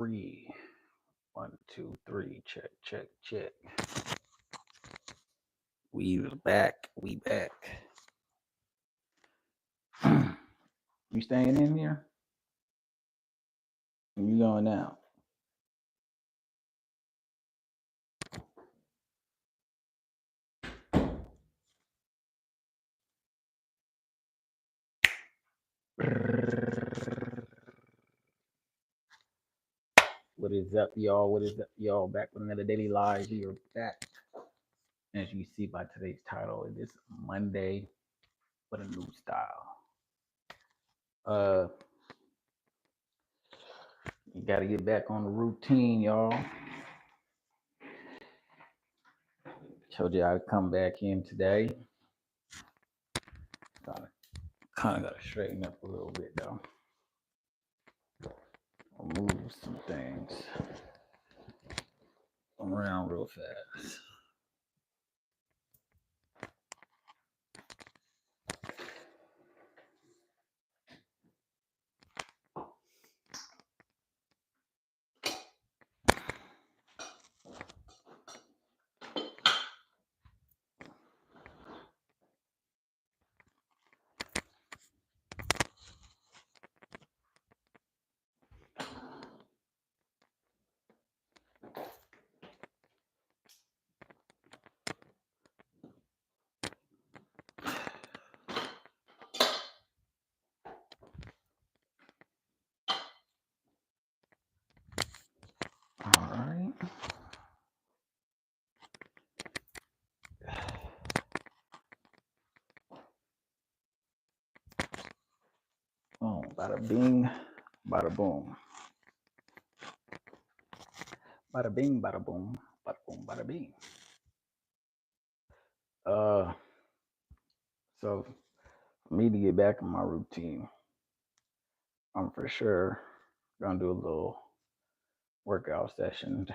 Three. 1, 2, 3. Check, check, check. We back. We back. You staying in here? You going out? What is up, y'all? What is up, y'all? Back with another Daily Live. We are back. As you see by today's title, it is Monday with a new style. You gotta get back on the routine, y'all. Told you I'd come back in today. Kind of gotta straighten up a little bit though. I'll move some things around real fast. All right. Oh, bada bing, bada boom. Bada bing, bada boom, bada bing. So for me to get back in my routine, I'm for sure gonna do a little workout session.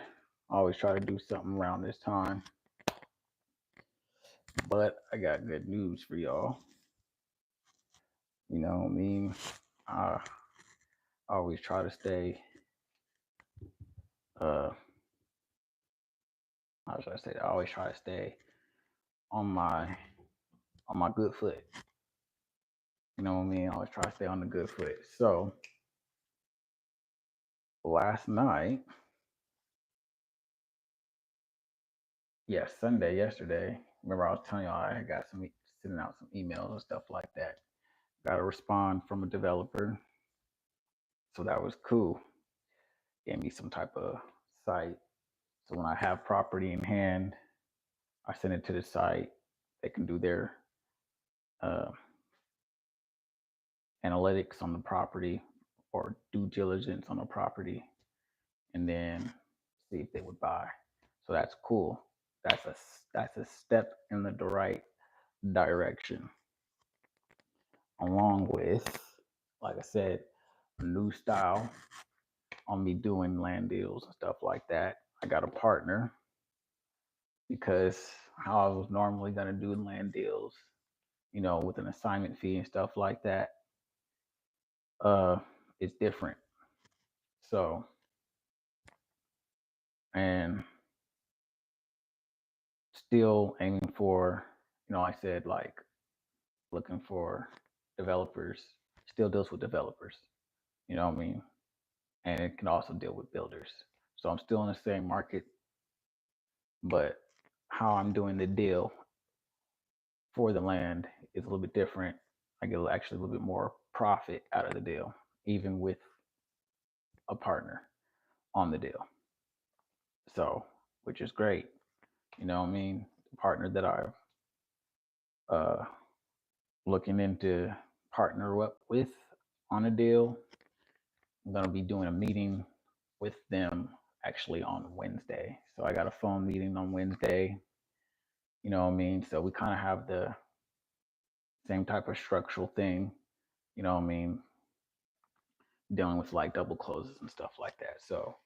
I always try to do something around this time. But I got good news for y'all. You know what I mean? I always try to stay how should I say that? I always try to stay on my good foot. You know what I mean? I always try to stay on the good foot. So last night, Sunday, yesterday, remember I was telling y'all I got sending out some emails and stuff like that. Got a respond from a developer. So that was cool. Gave me some type of site. So when I have property in hand, I send it to the site. They can do their analytics on the property or due diligence on the property and then see if they would buy. So that's cool. That's a step in the right direction. Along with, like I said, a new style on me doing land deals and stuff like that. I got a partner because how I was normally gonna do land deals, you know, with an assignment fee and stuff like that, it's different. So, and still aiming for, you know, I said like looking for developers, still deals with developers, you know what I mean? And it can also deal with builders. So I'm still in the same market, but how I'm doing the deal for the land is a little bit different. I get actually a little bit more profit out of the deal, even with a partner on the deal. So, which is great. You know what I mean? The partner that I've looking into partner up with on a deal. I'm gonna be doing a meeting with them actually on Wednesday. So I got a phone meeting on Wednesday. You know what I mean? So we kind of have the same type of structural thing. You know what I mean? Dealing with like double closes and stuff like that. So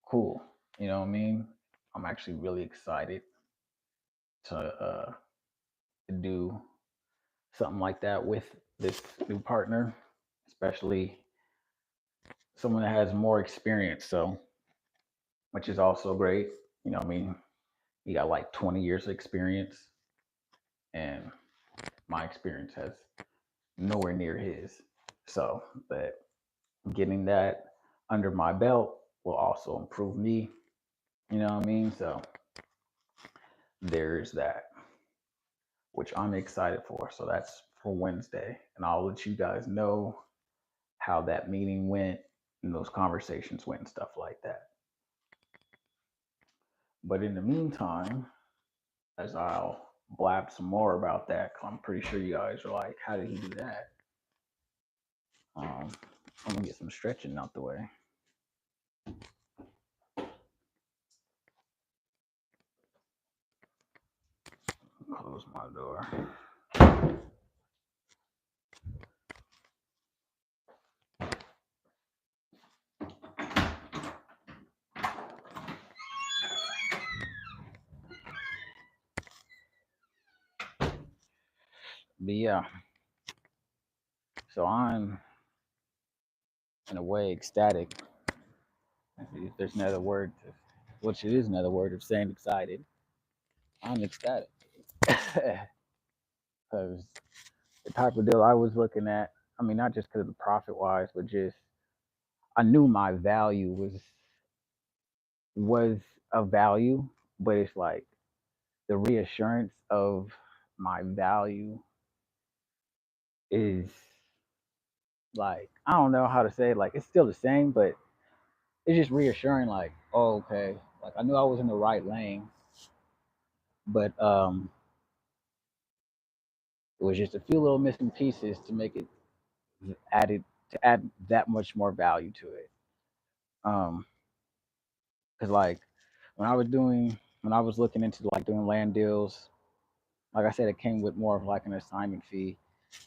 cool. You know what I mean? I'm actually really excited to do something like that with this new partner, especially someone that has more experience, so which is also great. You know, what I mean, he got like 20 years of experience, and my experience has nowhere near his. So, but getting that under my belt will also improve me. You know what I mean? So there's that, which I'm excited for. So that's for Wednesday, and I'll let you guys know how that meeting went and those conversations went and stuff like that. But in the meantime, as I'll blab some more about that, because I'm pretty sure you guys are like, how did he do that? I'm gonna get some stretching out the way. Close my door. But yeah, so I'm in a way ecstatic. If there's another word, which it is another word of saying excited, I'm ecstatic. Because the type of deal I was looking at, I mean, not just because of the profit wise, but just I knew my value was of value, but it's like the reassurance of my value is like I don't know how to say it. Like it's still the same, but it's just reassuring. Like, oh, okay, like I knew I was in the right lane, but it was just a few little missing pieces to make it added to add that much more value to it. Um, because like when I was doing when I was looking into like doing land deals, like I said, it came with more of like an assignment fee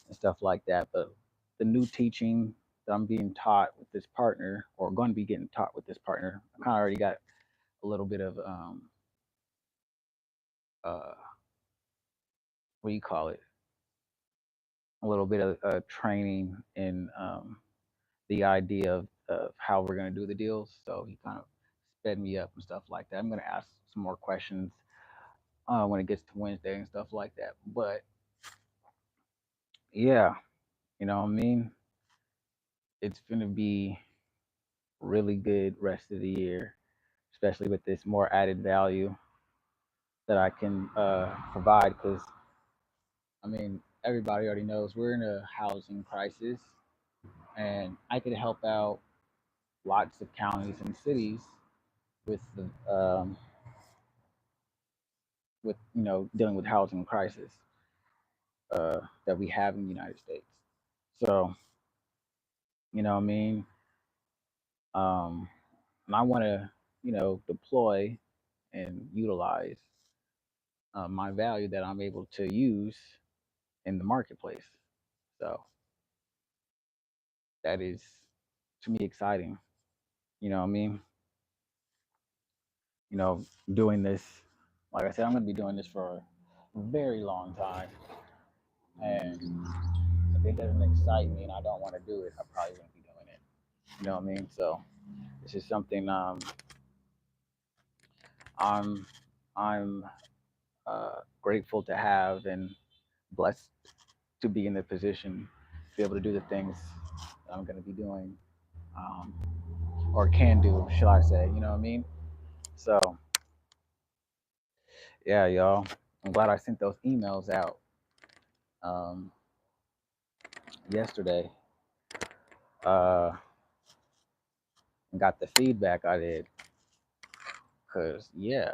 and stuff like that. But the new teaching that I'm being taught with this partner, or going to be getting taught with this partner, I kind of already got a little bit of uh, what do you call it? A little bit of training in the idea of how we're going to do the deals. So he kind of sped me up and stuff like that. I'm going to ask some more questions when it gets to Wednesday and stuff like that. But yeah, you know what I mean? It's going to be really good rest of the year, especially with this more added value that I can provide. Because I mean, everybody already knows we're in a housing crisis, and I could help out lots of counties and cities with the with dealing with housing crisis that we have in the United States. So what I mean, um, and I want to deploy and utilize my value that I'm able to use in the marketplace. So that is to me exciting. You know what I mean? Doing this, like I said, I'm going to be doing this for a very long time. And if it doesn't excite me and I don't want to do it, I probably wouldn't be doing it. You know what I mean? So this is something I'm I'm grateful to have and blessed to be in the position to be able to do the things that I'm going to be doing, um, or can do, shall I say? You know what I mean? So yeah, y'all. I'm glad I sent those emails out um, yesterday and got the feedback I did. Cause yeah,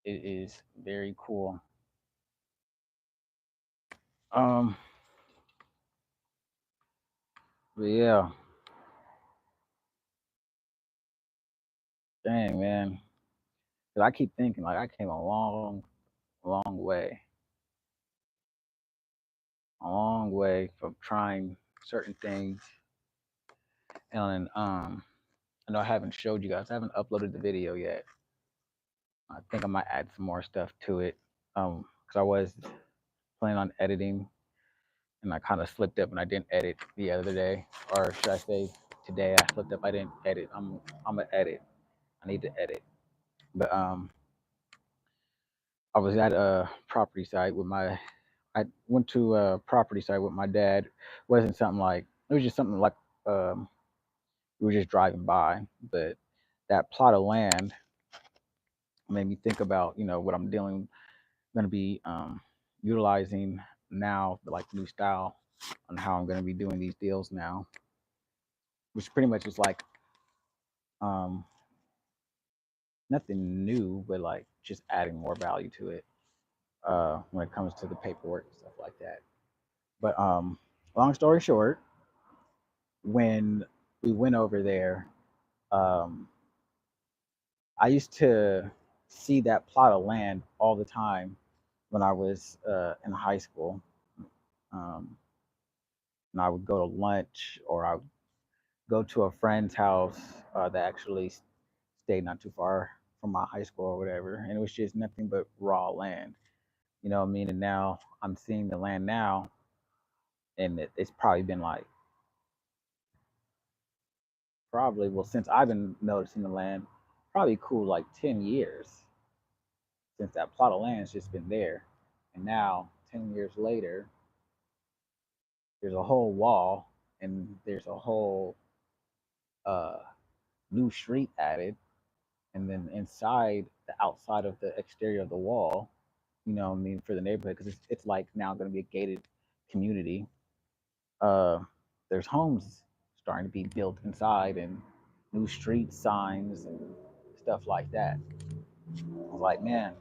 it is very cool. Um, but yeah, dang man. Cause I keep thinking like I came a long way from trying certain things. And I know I haven't showed you guys. I haven't uploaded the video yet. I think I might add some more stuff to it. Because I was planning on editing, and I kind of slipped up and I didn't edit the other day, or should I say today I slipped up. I didn't edit. I'm gonna edit. I need to edit. But I was at a property site with my. I went to a property site with my dad. It wasn't something like it was just something like um, we were just driving by, but that plot of land made me think about what I'm dealing going to be utilizing now, like new style on how I'm going to be doing these deals now, which pretty much is like um, nothing new, but like just adding more value to it when it comes to the paperwork and stuff like that. But long story short, when we went over there, um, I used to see that plot of land all the time when I was in high school. Um, and I would go to lunch or I would go to a friend's house that actually stayed not too far from my high school or whatever. And it was just nothing but raw land. You know what I mean? And now I'm seeing the land now, and it's probably been like, probably, well, since I've been noticing the land, probably cool like 10 years since that plot of land's just been there. And now, 10 years later, there's a whole wall and there's a whole uh, new street added. And then inside, the outside of the exterior of the wall, I mean, for the neighborhood, because it's like now going to be a gated community. Uh, there's homes starting to be built inside and new street signs and stuff like that. I was like, man,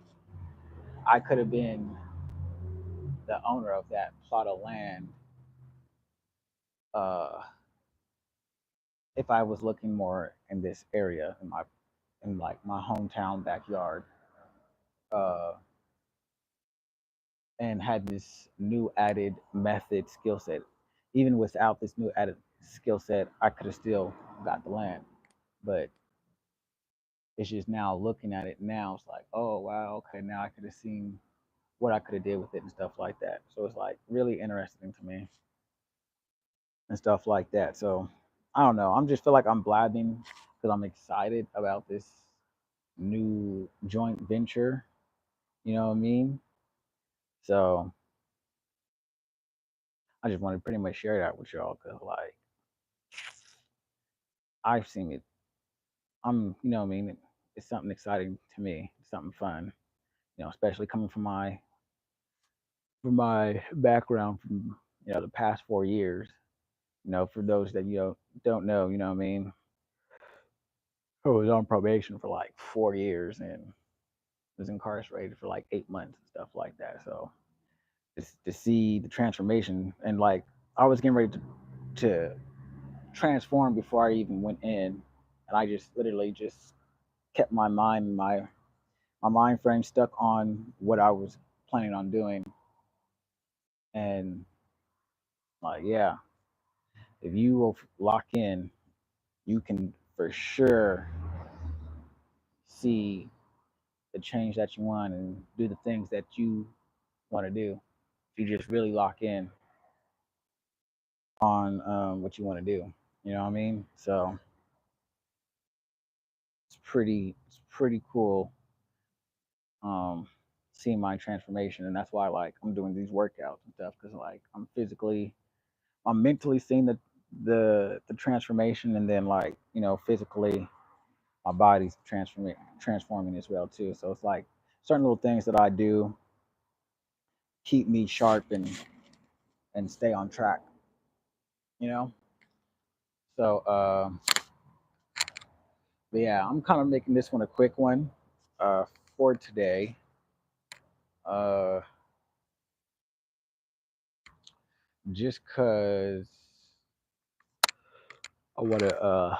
I could have been the owner of that plot of land uh, if I was looking more in this area in like my hometown backyard, uh, and had this new added method skill set. Even without this new added skill set, I could have still got the land. But it's just now looking at it now, it's like, oh wow, okay, now I could have seen what I could have did with it and stuff like that. So it's like really interesting to me and stuff like that. So I don't know. I'm just feel like I'm blabbing because I'm excited about this new joint venture. You know what I mean? So I just want to pretty much share that with y'all because like I've seen it. You know what I mean? It's something exciting to me. It's something fun. Especially coming from my background from the past 4 years. For those that don't know, you know what I mean. I was on probation for like 4 years and was incarcerated for like 8 months and stuff like that. So to see the transformation and like I was getting ready to transform before I even went in, and I just literally just kept my mind frame stuck on what I was planning on doing, and like yeah, if you will lock in, you can for sure see the change that you want and do the things that you want to do. If you just really lock in on what you want to do, you know what I mean? So it's pretty cool um, seeing my transformation, and that's why like I'm doing these workouts and stuff because like I'm mentally seeing the transformation, and then like physically my body's transforming as well too. So it's like certain little things that I do keep me sharp and stay on track, you know. So but yeah, I'm kind of making this one a quick one for today. Uh, just cause I want to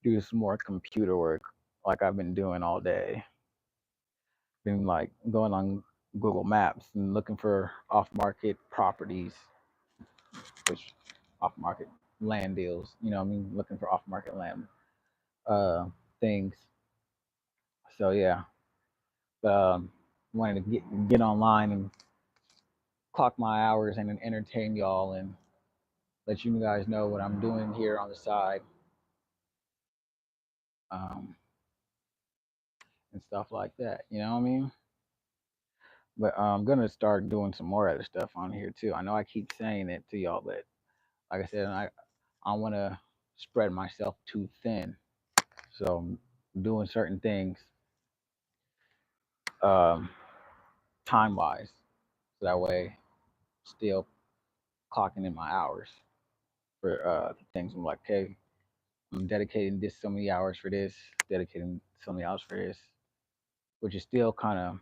do some more computer work like I've been doing all day. Been like going on Google Maps and looking for off market properties, which off market land deals, you know what I mean? Looking for off market land uh things. So yeah. Wanted to get online and clock my hours and then entertain y'all and let you guys know what I'm doing here on the side, um, and stuff like that. You know what I mean? But I'm gonna start doing some more other stuff on here too. I know I keep saying it to y'all, but like I said, I want to spread myself too thin. So I'm doing certain things, um, time wise, so that way still clocking in my hours for things. I'm like, okay, I'm dedicating this so many hours for this, dedicating so many hours for this, which is still kind of, I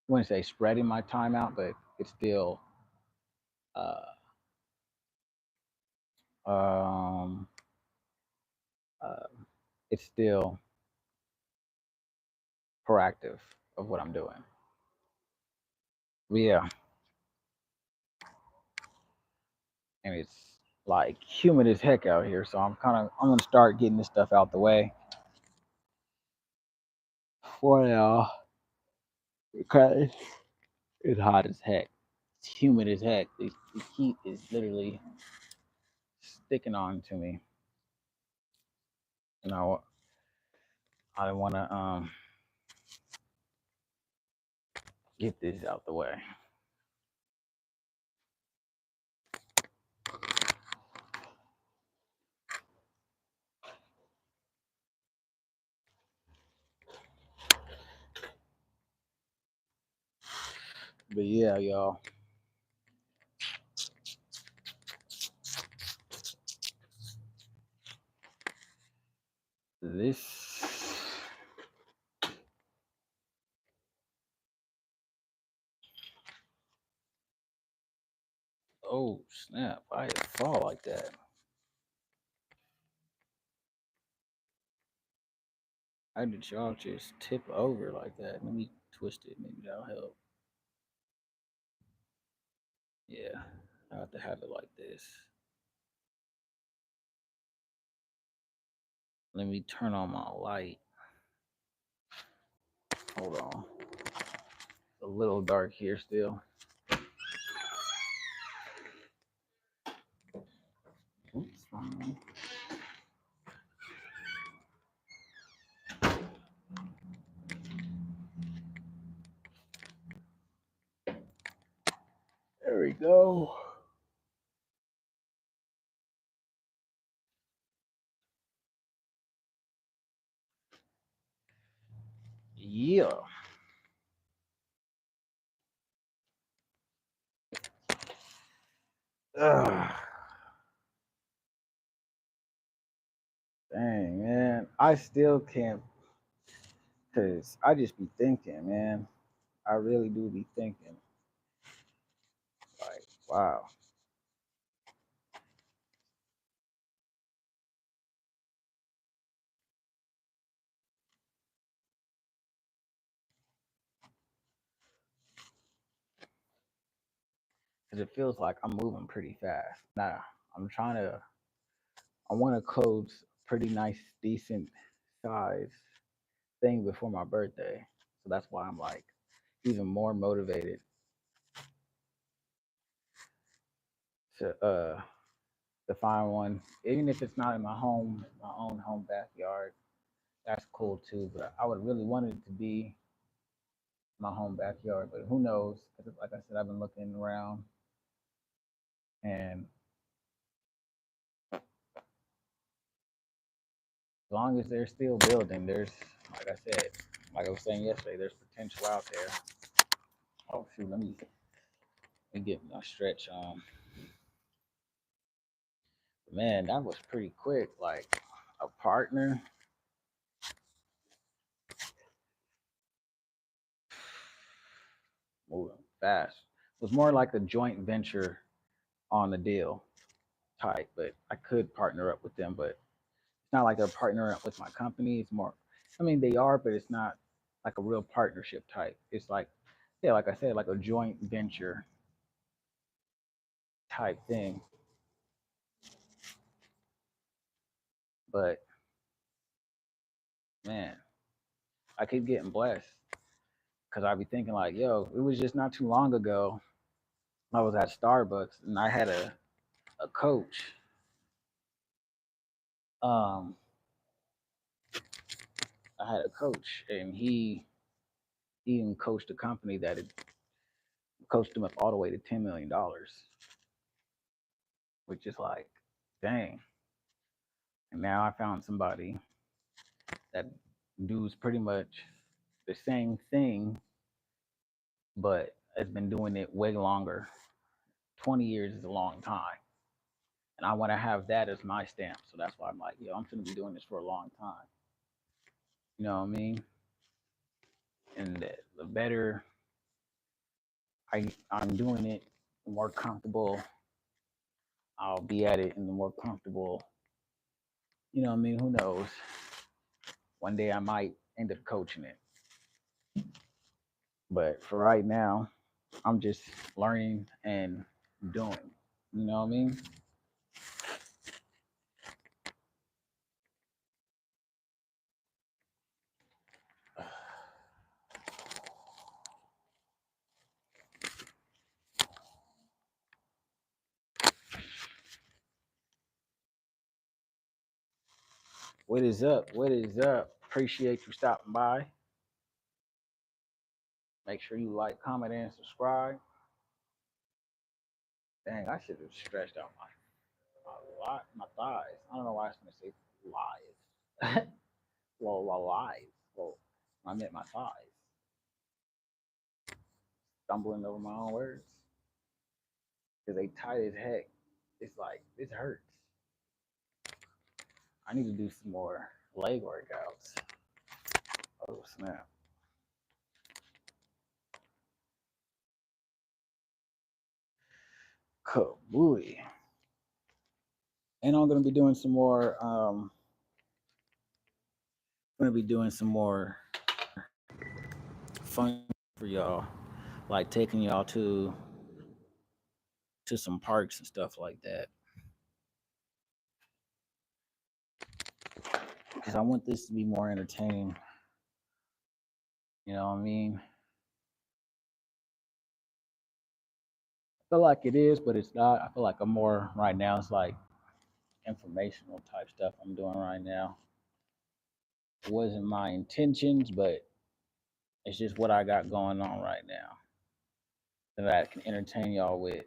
wouldn't say spreading my time out, but it's still uh, um, uh, it's still proactive of what I'm doing. But yeah, and it's like humid as heck out here, so I'm gonna start getting this stuff out the way for now because it's hot as heck. It's humid as heck. The heat is literally sticking on to me. You know, I want to get this out the way. But yeah, y'all. This. Oh snap! Why did it fall like that? How did y'all just tip over like that? Let me twist it. Maybe that'll help. Yeah, I have to have it like this. Let me turn on my light. Hold on. It's a little dark here still. Oops, fine. There we go. Yeah. Ugh. Dang, man. I still can't, because I just be thinking, man. I really do be thinking, like, wow. Because it feels like I'm moving pretty fast. Now, I'm trying to, I want to close pretty nice, decent size thing before my birthday. So that's why I'm like even more motivated to find one, even if it's not in my own home backyard. That's cool too. But I would really want it to be my home backyard. But who knows? Because like I said, I've been looking around, and as long as they're still building, there's, like I said, like I was saying yesterday, there's potential out there. Oh shoot, let me get my stretch on. Man, that was pretty quick. Like a partner. Moving fast. It was more like a joint venture on the deal type, but I could partner up with them, but it's not like they're partnering up with my company. It's more, I mean, they are, but it's not like a real partnership type. It's like, yeah, like I said, like a joint venture type thing. But man, I keep getting blessed. because I be thinking like, yo, it was just not too long ago. I was at Starbucks and I had a coach. Um, I had a coach, and he even coached a company that had coached him up all the way to $10 million, which is like, dang. And now I found somebody that does pretty much the same thing, but has been doing it way longer. 20 years is a long time. And I want to have that as my stamp. So that's why I'm like, yo, I'm going to be doing this for a long time. You know what I mean? And the better I'm doing it, the more comfortable I'll be at it, and the more comfortable, you know what I mean? Who knows? One day I might end up coaching it. But for right now, I'm just learning and doing. You know what I mean? What is up? What is up? Appreciate you stopping by. Make sure you like, comment, and subscribe. Dang, I should have stretched out my thighs. I don't know why I was gonna say lies. Well, lies. Well, I meant my thighs. Stumbling over my own words because they tight as heck. It's like this hurts. I need to do some more leg workouts. Oh snap! Kabooey. And I'm gonna be doing some more. I'm gonna be doing some more fun for y'all, like taking y'all to some parks and stuff like that. Because I want this to be more entertaining. You know what I mean? I feel like it is, but it's not. I feel like I'm more right now. It's like informational type stuff I'm doing right now. It wasn't my intentions, but it's just what I got going on right now that I can entertain y'all with.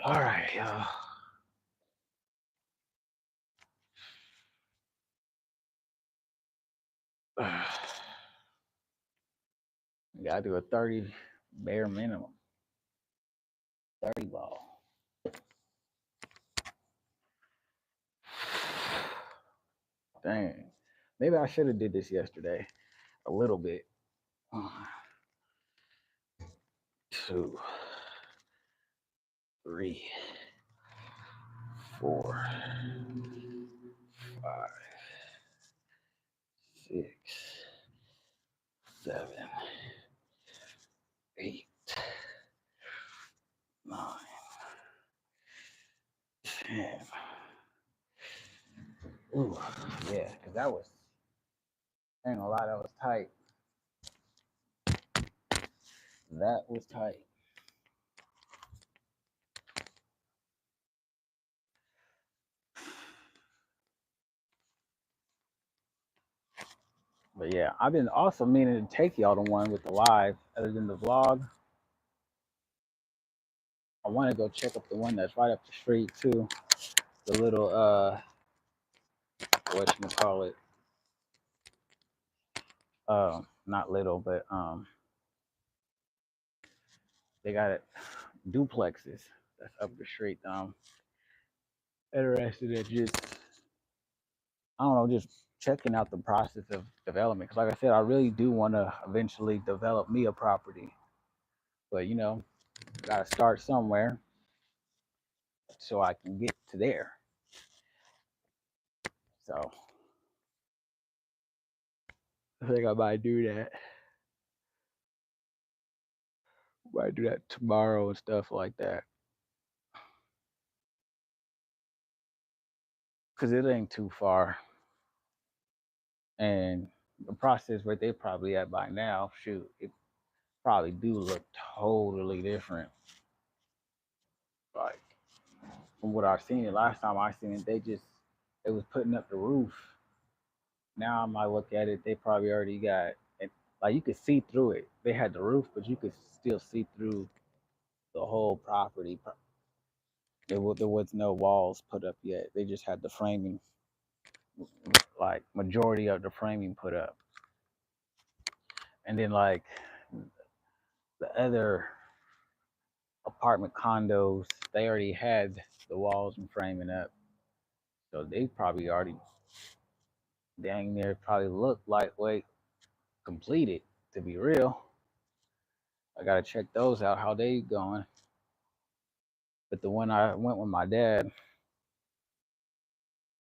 All right, y'all. Gotta do a 30 bare minimum. 30 ball. Dang. Maybe I should have did this yesterday. A little bit. 2, 3, 4, 5, 6, 7, 8, 9, 10. Ooh, yeah, because that was, ain't a lot. That was tight. That was tight. But yeah, I've been also meaning to take y'all to one with the live other than the vlog. I want to go check up the one that's right up the street too. The little whatchamacallit. Not little, but they got it duplexes that's up the street. Interested in just, I don't know, just checking out the process of development. Because like I said, I really do want to eventually develop me a property, but you know, gotta start somewhere so I can get to there. So I think I might do that. Might do that tomorrow and stuff like that. because it ain't too far. And the process where they probably at by now, shoot, it probably do look totally different. Like from what I've seen it last time I seen it, they was putting up the roof. Now I might look at it, they probably already got it, like you could see through it. They had the roof, but you could still see through the whole property. There was no walls put up yet. They just had the framing, like majority of the framing put up. And then like the other apartment condos, they already had the walls and framing up. So they probably already dang near probably look like wait completed, to be real. I gotta check those out, how they going. But the one I went with my dad,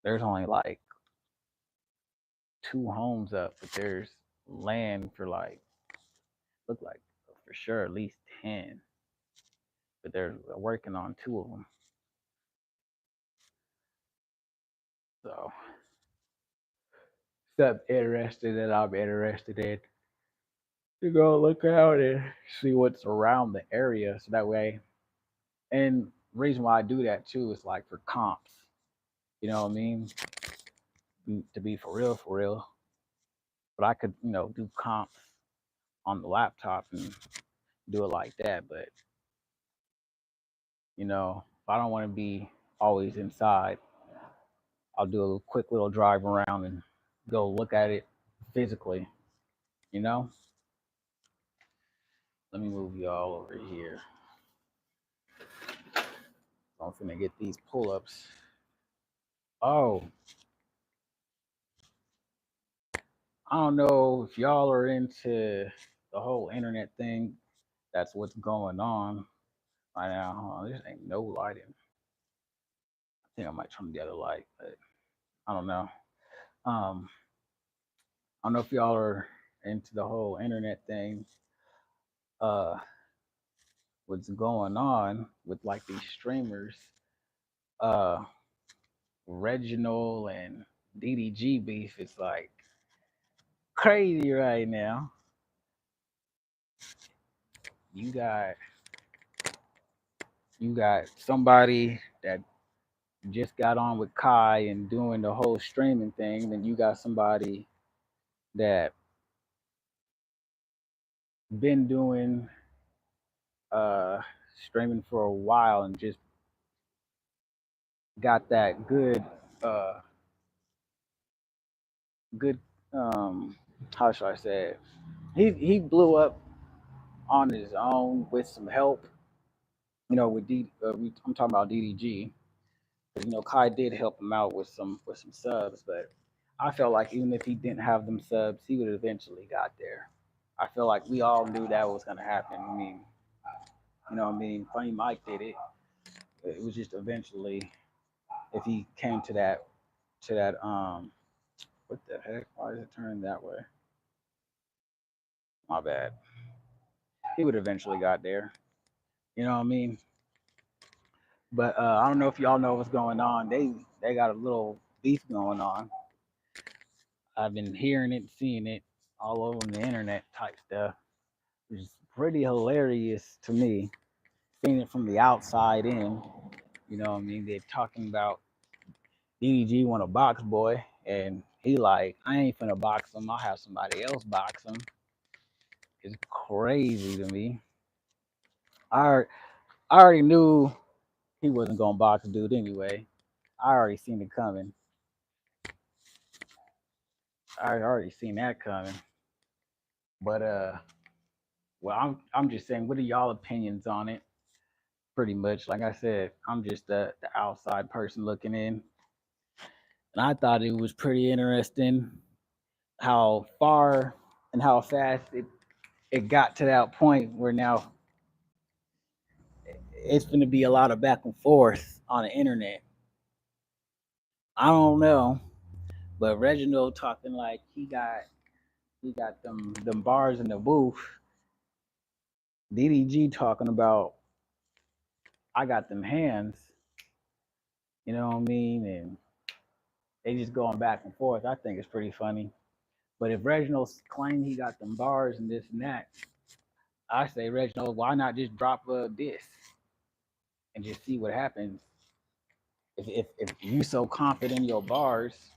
there's only like 2 homes up, but there's land for like look like for sure at least 10. But they're working on 2 of them. So stuff interested that I'm interested in to go look out and see what's around the area. So that way, and reason why I do that too is like for comps. You know what I mean? To be for real. But I could, do comps on the laptop and do it like that. But if I don't want to be always inside, I'll do a quick little drive around and go look at it physically. You know? Let me move y'all over here. I'm finna get these pull-ups. Oh, I don't know if y'all are into the whole internet thing. That's what's going on right now. Hold on, this ain't no lighting. I think I might turn the other light, but I don't know. Um, I don't know if y'all are into the whole internet thing. Uh, what's going on with like these streamers? Uh, Reginald and DDG beef is like crazy right now. You got you got somebody that just got on with Kai and doing the whole streaming thing. Then you got somebody that been doing uh streaming for a while and just got that uh good how should I say it? He blew up on his own with some help, with I'm talking about DDG. Kai did help him out with some subs, but I felt like even if he didn't have them subs, he would have eventually got there. I feel like we all knew that was gonna happen. I mean, Funny Mike did it. It was just eventually if he came to that what the heck? Why is it turning that way? My bad. He would eventually got there. You know what I mean? But I don't know if y'all know what's going on. They got a little beef going on. I've been hearing it, seeing it all over the internet type stuff, which is pretty hilarious to me. Seeing it from the outside in, what I mean? They're talking about DDG want a box boy, and he like, I ain't finna box him. I'll have somebody else box him. It's crazy to me. I I already knew he wasn't gonna box dude anyway. I already seen it coming. I already seen that coming. But well, I'm just saying, what are y'all opinions on it? Pretty much, like I said, I'm just the outside person looking in, and I thought it was pretty interesting how far and how fast it got to that point where now it's going to be a lot of back and forth on the internet. I don't know, but Reginald talking like he got them bars in the booth. DDG talking about I got them hands. You know what I mean? And They just going back and forth. I think it's pretty funny. But if Reginald's claim he got them bars and this and that, I say Reginald, why not just drop a diss and just see what happens? If you so confident in your bars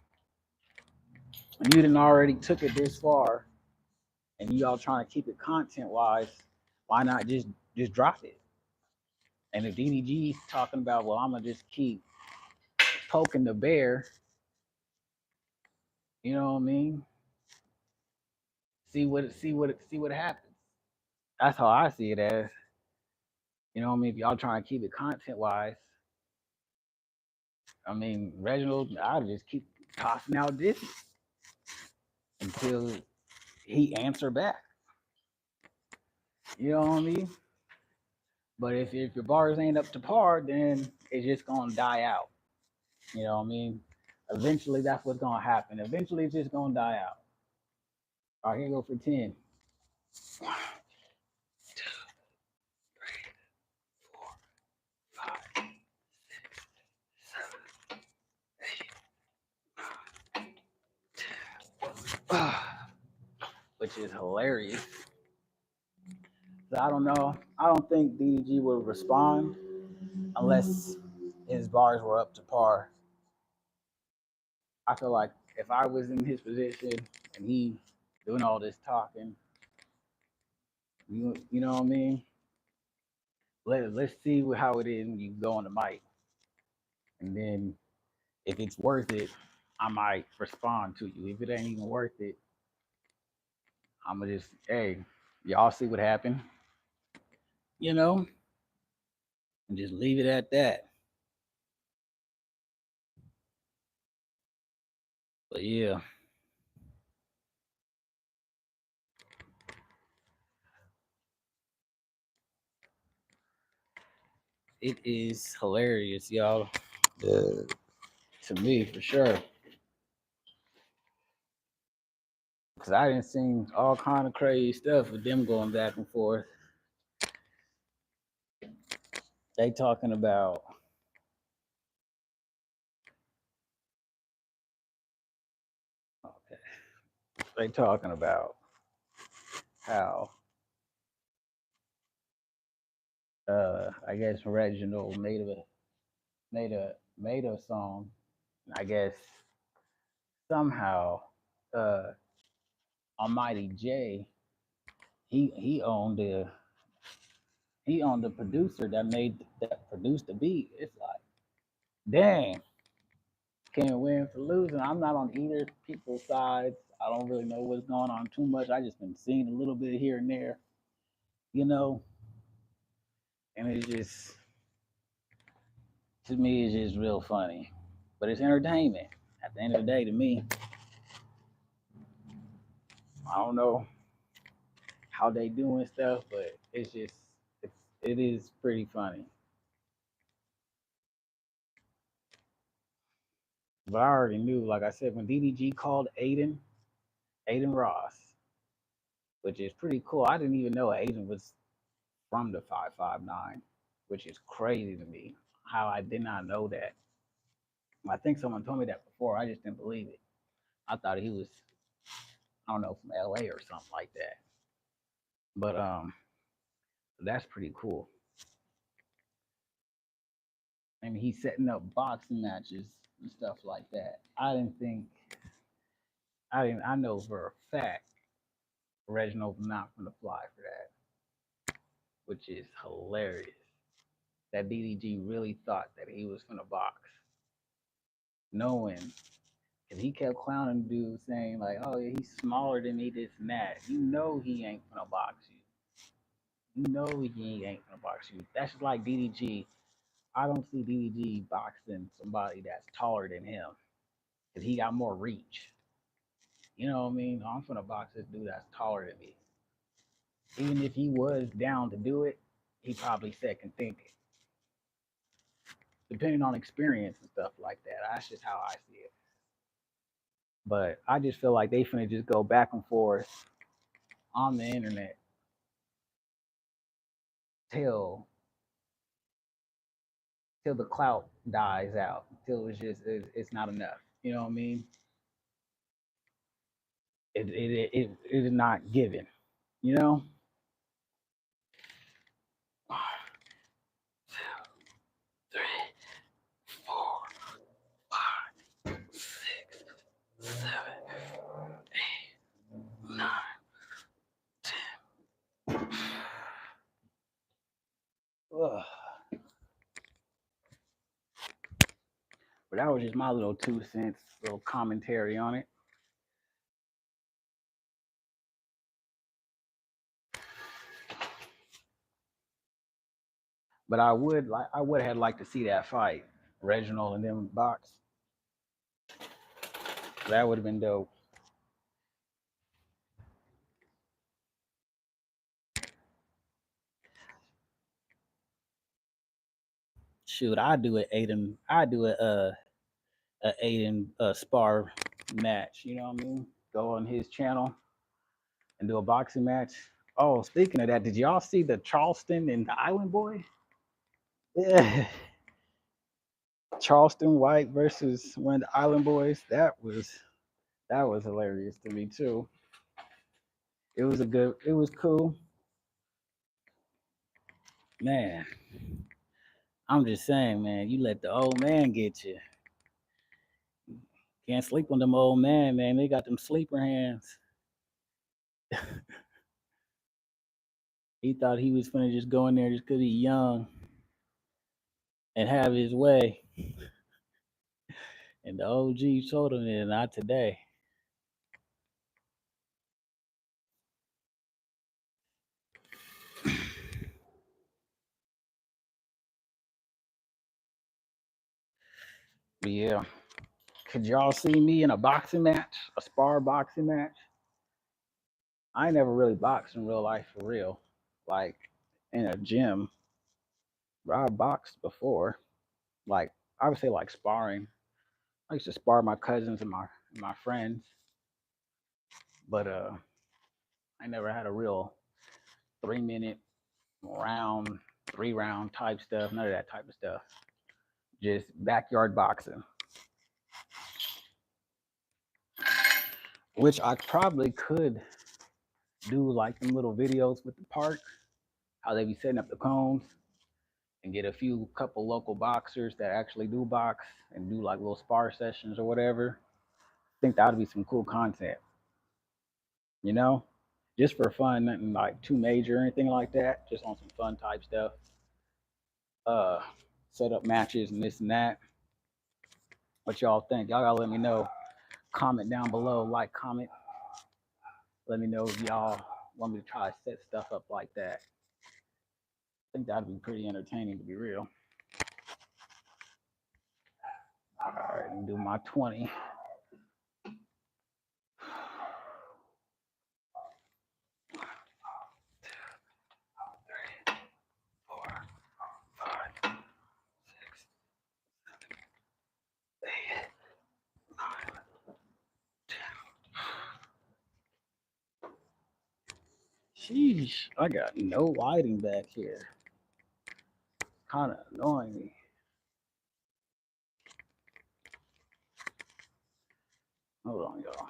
and you didn't already took it this far and you all trying to keep it content wise, why not just drop it? And if DDG's talking about, well, I'm gonna just keep poking the bear, you know what I mean? See what happens. That's how I see it as. You know what I mean? If y'all trying to keep it content wise, I mean Reginald, I'll just keep tossing out this until he answer back. You know what I mean? But if your bars ain't up to par, then it's just gonna die out. You know what I mean? Eventually, that's what's gonna happen. Eventually, it's just gonna die out. All right, here you go for 10. 1, 2, 3, 4, 5, 7, 8, 9, 10. Which is hilarious. So I don't know. I don't think DDG would respond unless his bars were up to par. I feel like if I was in his position and he doing all this talking, you know what I mean? Let's see how it is when you go on the mic, and then if it's worth it, I might respond to you. If it ain't even worth it, I'm gonna just hey, y'all see what happened, you know, and just leave it at that. But yeah, it is hilarious, y'all. Uh, to me, for sure, because I didn't see all kind of crazy stuff with them going back and forth. They talking about okay. They talking about how I guess Reginald made a song. I guess somehow uh Almighty J he he owned the producer that produced the beat. It's like dang, can't win for losing. I'm not on either people's sides. I don't really know what's going on too much. I just been seeing a little bit here and there, you know, and it's just to me it's just real funny. But it's entertainment. At the end of the day, to me, I don't know how they doing stuff, but it's just it is pretty funny. But I already knew, like I said, when DDG called Aiden Ross, which is pretty cool. I didn't even know Aiden was from the 559, which is crazy to me. How I did not know that. I think someone told me that before. I just didn't believe it. I thought he was, I don't know, from LA or something like that. But that's pretty cool. I mean, he's setting up boxing matches and stuff like that. I know for a fact Reginald's not gonna fly for that, which is hilarious. That DDG really thought that he was gonna box, knowing because he kept clowning the dude, saying like, "Oh, yeah, he's smaller than me, this and that." You know he ain't gonna box you. You know he ain't gonna box you. That's just like DDG. I don't see DDG boxing somebody that's taller than him because he got more reach. You know what I mean? I'm gonna box this dude that's taller than me. Even if he was down to do it, he probably second think it, depending on experience and stuff like that. That's just how I see it. But I just feel like they finna just go back and forth on the internet till till the clout dies out, till it's not enough. You know what I mean? It is not given. You know. 3, 4, 5, 6, 7, 9, 10. Ugh. But that was just my little 2 cents, little commentary on it. But I would have liked to see that fight, Reginald and them box. That would have been dope. Shoot, I do it Aiden. I do a Aiden spar match. You know what I mean? Go on his channel and do a boxing match. Oh, speaking of that, did y'all see the Charleston and the Island Boy? Yeah, Charleston White versus one of the Island Boys. That was hilarious to me too. It was a good. It was cool, man. I'm just saying, man. You let the old man get you. Can't sleep on them old man. They got them sleeper hands. He thought he was finna just go in there just 'cause he young and have his way. And the OG told him that not today. But yeah, could y'all see me in a boxing match, a spar boxing match? I ain't never really boxed in real life for real, like in a gym. But I boxed before, like I would say like sparring. I used to spar my cousins and my friends, but I never had a real 3 minute round, 3 round type stuff. None of that type of stuff. Just backyard boxing, which I probably could do like them little videos with the park, how they be setting up the cones, and get a few couple local boxers that actually do box and do like little spar sessions or whatever. I think that would be some cool content, you know? Just for fun, nothing like too major or anything like that. Just on some fun type stuff. Uh Set up matches and this and that. What y'all think? Y'all gotta let me know. Comment down below, like, comment. Let me know if y'all want me to try to set stuff up like that. I think that'd be pretty entertaining to be real. All right, and do my 20. 4, 5, 6, 8, 9, 10. Sheesh, I got no lighting back here. Kind of annoying me. Hold on, y'all.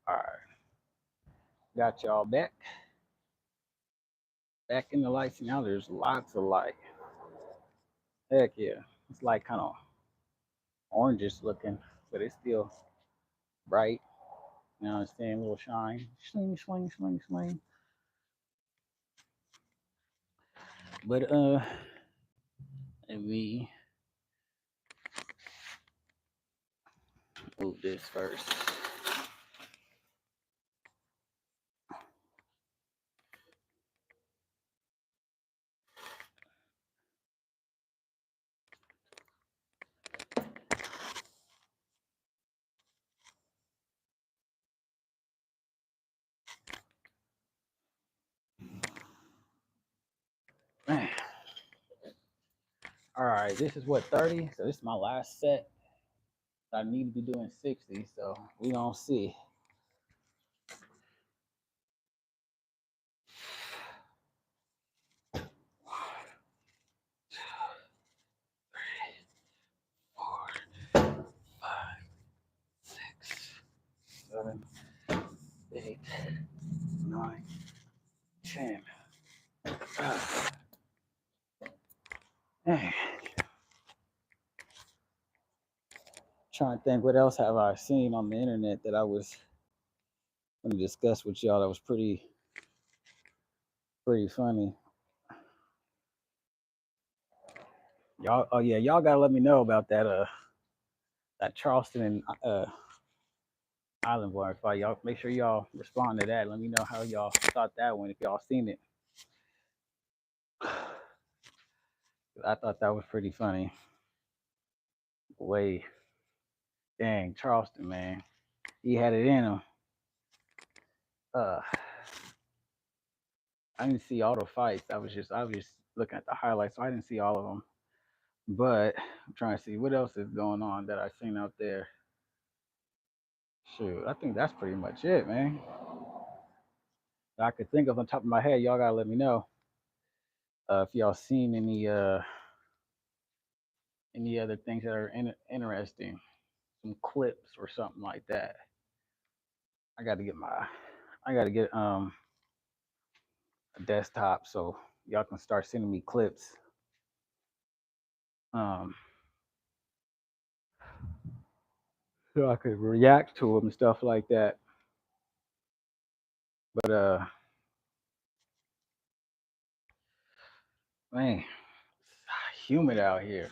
All right, got y'all back. Back in the lights now. There's lots of light. Heck yeah, it's like kind of orangish looking, but it's still bright. You know what I'm saying? A little shine. Swing, swing, swing, swing. But let me move this first. All right, this is what 30. So this is my last set. I need to be doing 60. So we gonna see. Four, 5, 6, 7, 8, 9, 10. Dang. Trying to think what else have I seen on the internet that I was going to discuss with y'all that was pretty funny. Y'all, oh yeah, y'all gotta let me know about that Charleston and Island Bar fight. Y'all make sure y'all respond to that. Let me know how y'all thought that went if y'all seen it. I thought that was pretty funny. Way, dang, Charleston, man, he had it in him. I didn't see all the fights. I was just looking at the highlights, so I didn't see all of them. But I'm trying to see what else is going on that I've seen out there. Shoot, I think that's pretty much it, man. That I could think of on top of my head. Y'all gotta let me know if y'all seen any other things that are interesting, some clips or something like that. I got to get a desktop so y'all can start sending me clips. Um, so I could react to them and stuff like that. But man, it's humid out here.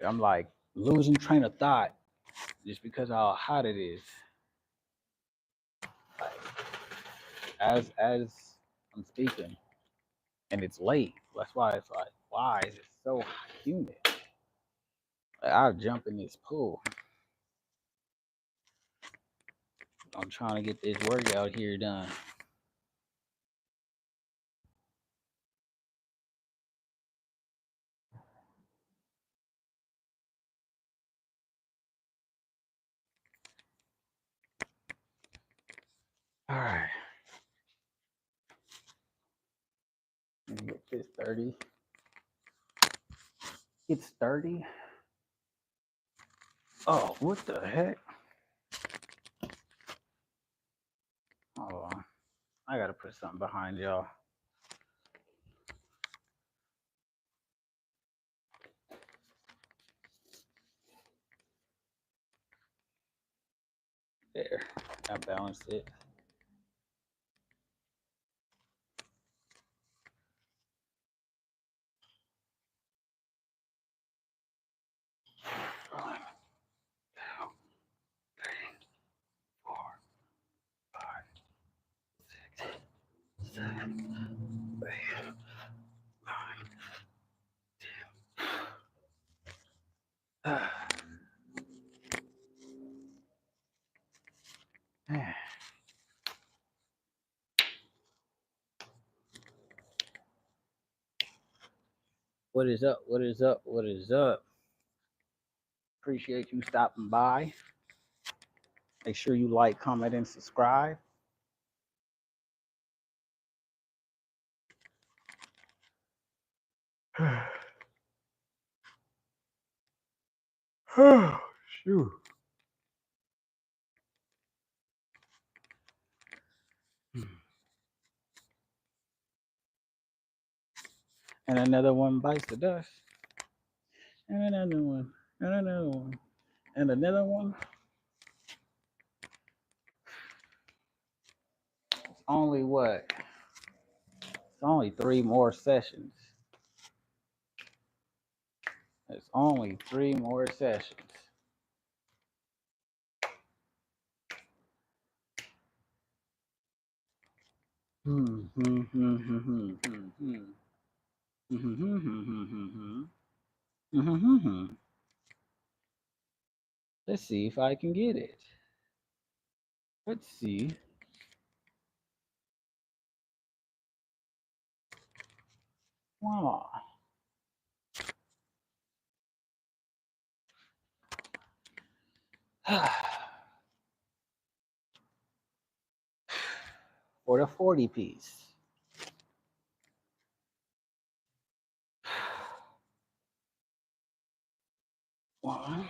I'm like losing train of thought just because of how hot it is. Like, as I'm speaking, and it's late. That's why it's like, why is it so humid? Like, I'll jump in this pool. I'm trying to get this workout here done. All right. Let me get this 30. It's 30. Oh, what the heck? Hold on. I gotta put something behind y'all. There. I balanced it. One, two, three, 4, 5, 6, 7, 8, 9, 10. Man. What is up? What is up? What is up? Appreciate you stopping by. Make sure you like, comment, and subscribe. Shoot. And another one bites the dust. And another one. And another one. And another one. It's only what? It's only 3 more sessions. It's only 3 more sessions. Let's see if I can get it. Let's see. Wow. For the 40 piece. One,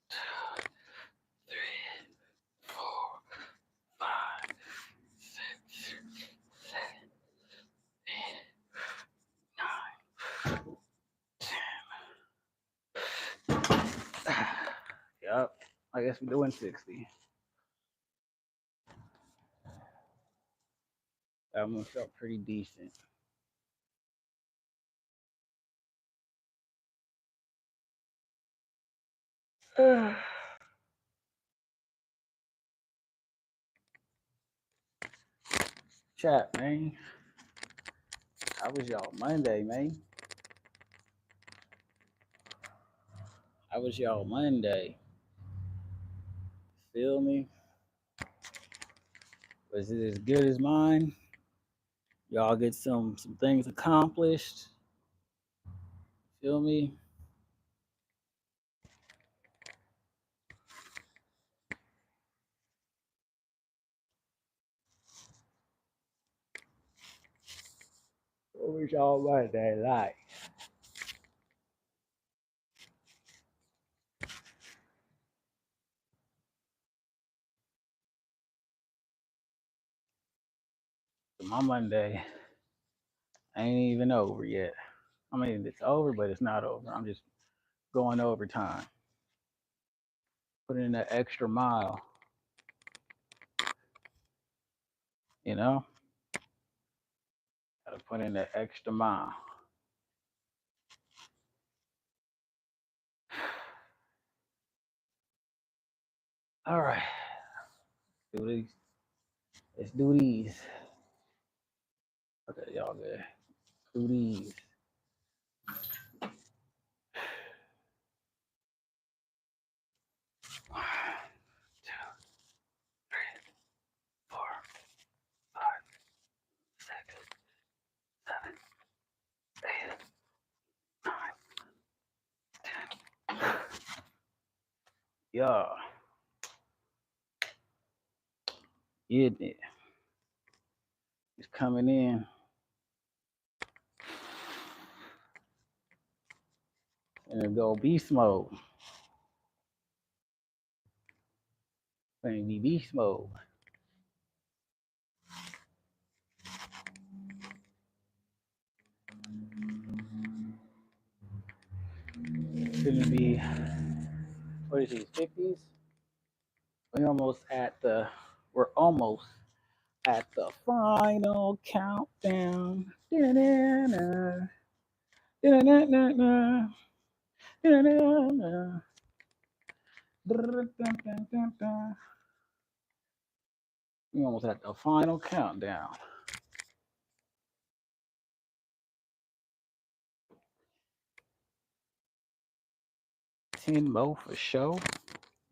two, three, four, five, six, seven, 8, 9, 10. Yep. I guess we're doing 60. That one felt pretty decent. Chat, man. How was y'all Monday, man? How was y'all Monday? Feel me? Was it as good as mine? Y'all get some things accomplished. Feel me? What was y'all Monday like? My Monday ain't even over yet. I mean, it's over, but it's not over. I'm just going overtime, putting in that extra mile. You know, gotta put in that extra mile. All right, do these. Let's do these. Okay, y'all good. Do these. 1, 2, 3, 4, 5, 6, 7, 8, 9, 10. Yeah, getting it. It's coming in. And it go beast mode. Gonna be beast mode. It's gonna be, what is these, 50s? We're almost at the final countdown. Da-da-da-da. Da-da-da-da-da. Da-da-da-da. Da-da-da-da-da-da. We almost at the final countdown. $10 more for show.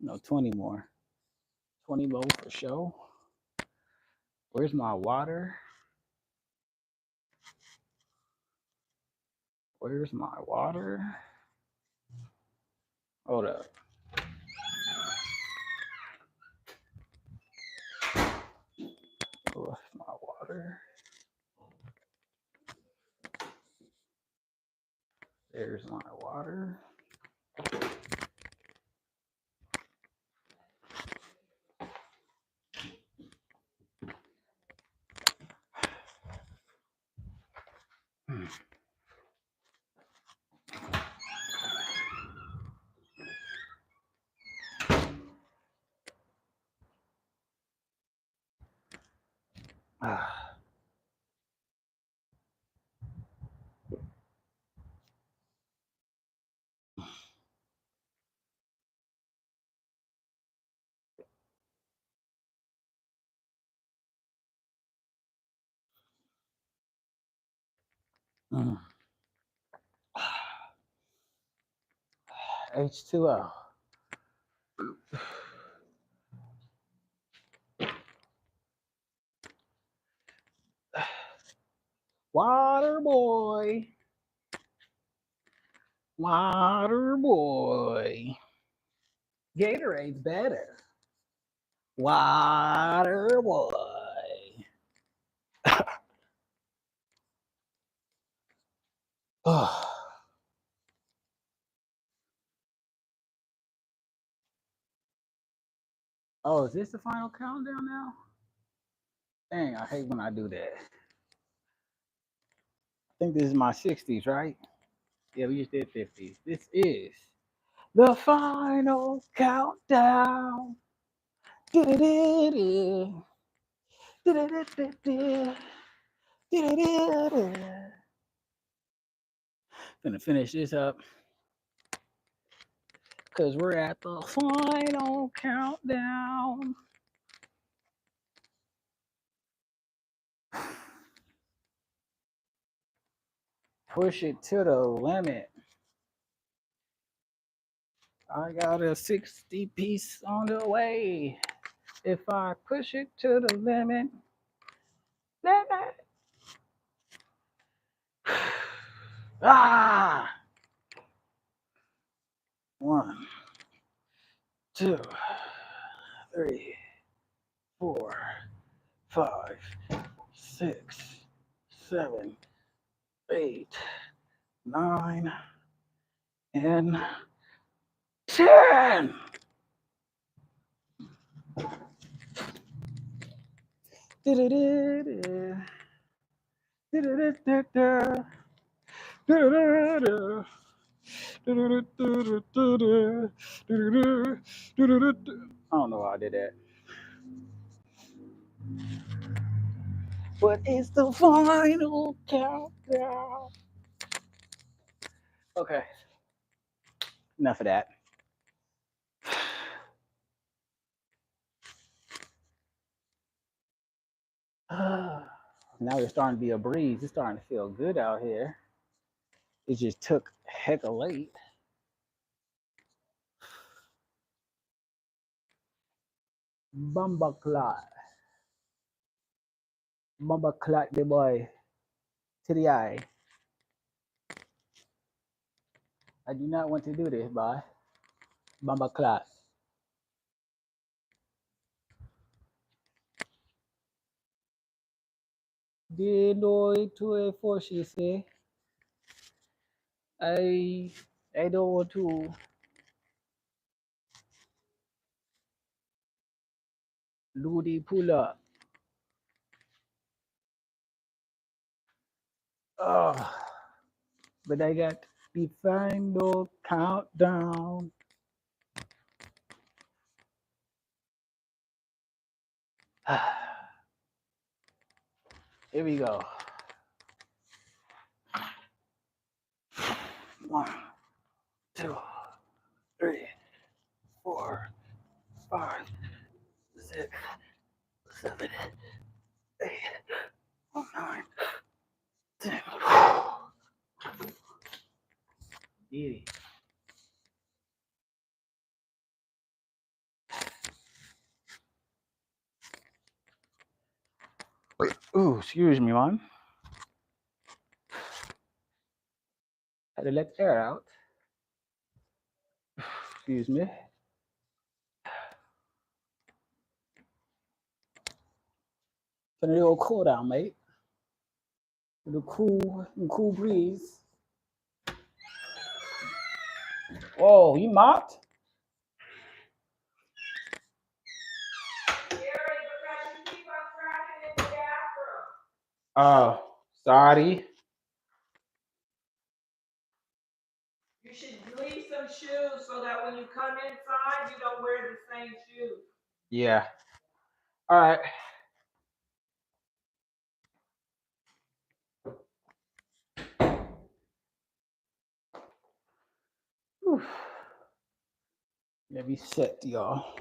No, 20 more. 20 more for show. Where's my water? Where's my water? Hold up. Where's my water? There's my water. H2O. Water boy. Water boy. Gatorade's better. Water boy. Oh, is this the final countdown now? Dang, I hate when I do that. I think this is my 60s, right? Yeah, we just did 50s. This is the final countdown. Do-do-do-do. Do-do-do-do-do. Do-do-do-do. Gonna finish this up because we're at the final countdown. Push it to the limit. I got a 60 piece on the way. If I push it to the limit, ah! 1, 2, 3, 4, 5, 6, 7, 8, 9, and 10. I don't know how I did that. But it's the final countdown. Okay. Enough of that. Now it's starting to be a breeze. It's starting to feel good out here. It just took hecka late. Bumba clot. Bumba clot the boy. To the eye. I do not want to do this, boy. Bumba clot. Did no to a force, she say. I don't want to do the pull up. But I got the final countdown. Here we go. 1, 2, 3, 4, 5, 6, 7, 8, 9, 10. Easy. Ooh, excuse me, man. Had to let air out. Excuse me. Gonna do a cool down, mate. The cool breeze. Whoa, you mopped? Oh, sorry. You should leave some shoes so that when you come inside, you don't wear the same shoes. Yeah. All right. Whew. Let me set, y'all.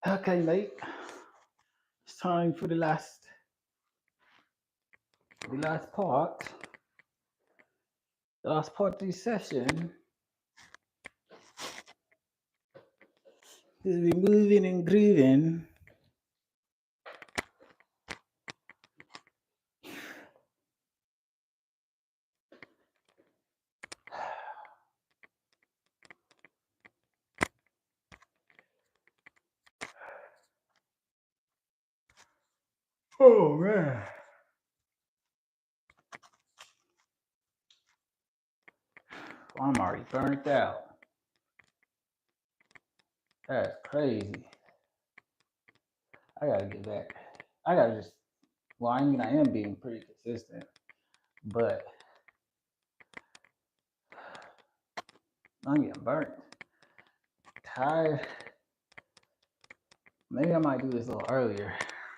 Okay, mate. It's time for the last part. The last part of this session is we moving and grooving. Oh man. I'm already burnt out. That's crazy. I gotta get back. I gotta just, well, I mean, I am being pretty consistent, but I'm getting burnt. Tired. Maybe I might do this a little earlier,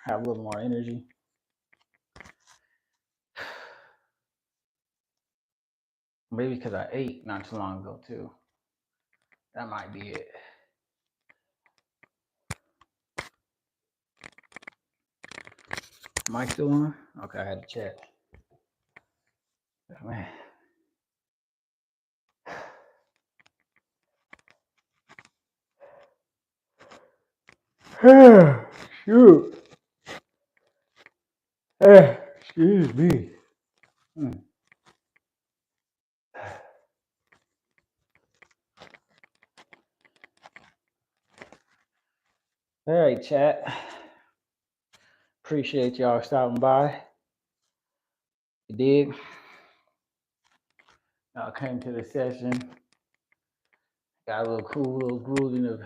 have a little more energy. Maybe because I ate not too long ago, too. That might be it. Am I still on? Okay, I had to check. Man. Shoot. Excuse me. All right, chat. Appreciate y'all stopping by. You did. Y'all came to the session. Got a little cool little grooving of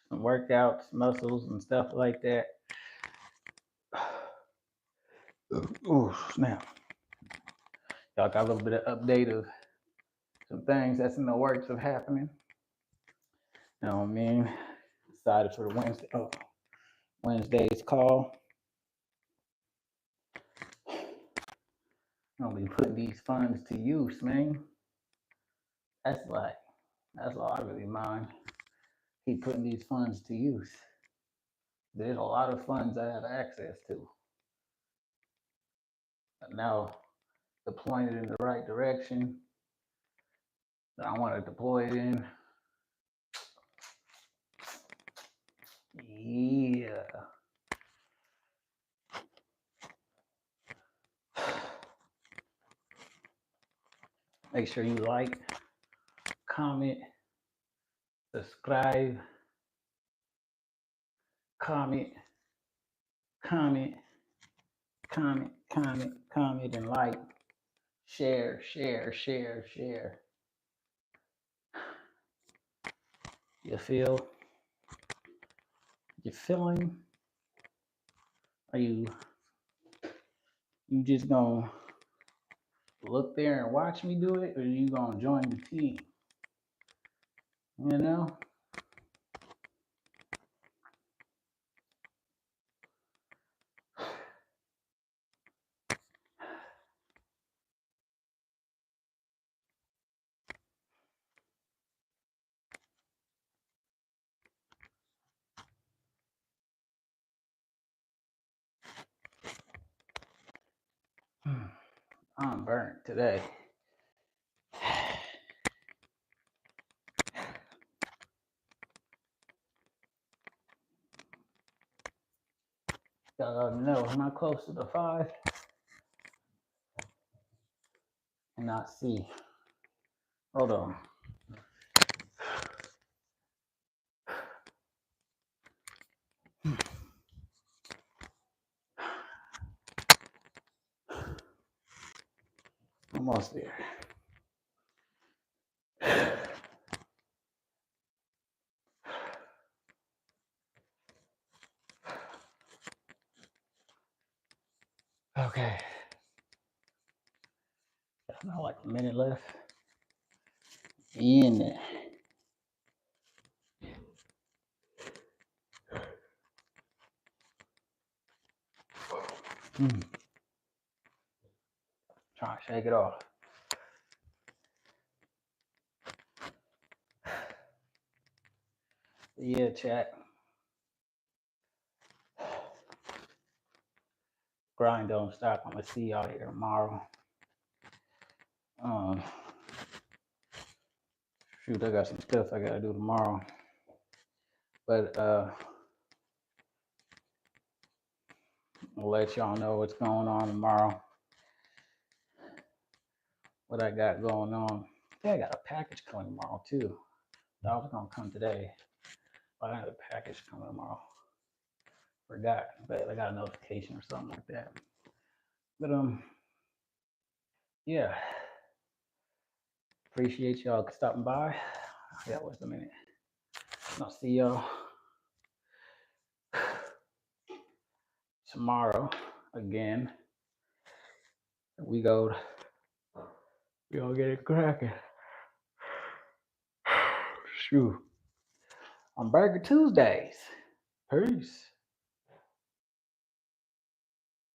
some workouts, muscles, and stuff like that. Oh, snap. Y'all got a little bit of update of some things that's in the works of happening. You know what I mean? Excited for the Wednesday's call. I'm gonna be putting these funds to use, man. That's all I really mind. Keep putting these funds to use. There's a lot of funds I have access to. And now deploying it in the right direction that I want to deploy it in. Yeah. Make sure you like, comment, subscribe, comment, and like. Share. You feel? You feeling? Are you just gonna look there and watch me do it, or are you gonna join the team? You know? I'm burnt today. Y'all let me know. Am I close to the 5? And not see. Hold on. Almost there. Okay. That's not like a minute left. In there. Trying to shake it off. Yeah, chat. Grind don't stop. I'm gonna see y'all here tomorrow. Um, shoot, I got some stuff I gotta do tomorrow. But I'll let y'all know what's going on tomorrow. What I got going on. I think I got a package coming tomorrow too. I was gonna come today, but I got a package coming tomorrow. Forgot, but I got a notification or something like that. But yeah. Appreciate y'all stopping by. Yeah, what's a minute? I'll see y'all tomorrow again. We gonna get it cracking. Shoot. On Burger Tuesdays. Peace.